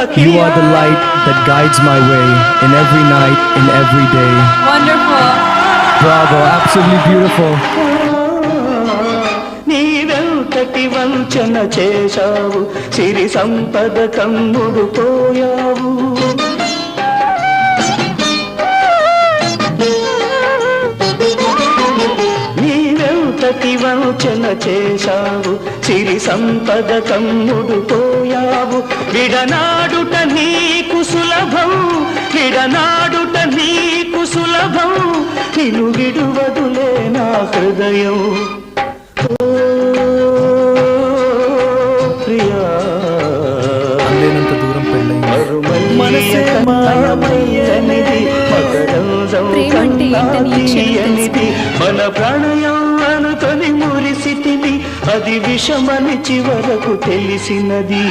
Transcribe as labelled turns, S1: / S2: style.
S1: You are the light that guides my way in every night, in every day.
S2: Wonderful.
S1: Bravo, absolutely beautiful.
S3: నీవెంతటి వంచన చేశావు, సిరి సంపద కమ్ముడు పోయావు. నీవెంతటి వంచన చేశావు, సిరి సంపద కమ్ముడు పోయావు. విడనాడుట నీకు సులభం, విడనాడుట నీకు సులభం, నిన్ను విడువదులే నా హృదయం.
S1: అందేనంత దూరం
S3: మనసే మాయమయ్యనిది, మకరందం కన్నాతీయనిది, మన ప్రణయం అనుకొని మురిసితిని, అది విషమని చివరకు తెలిసినది.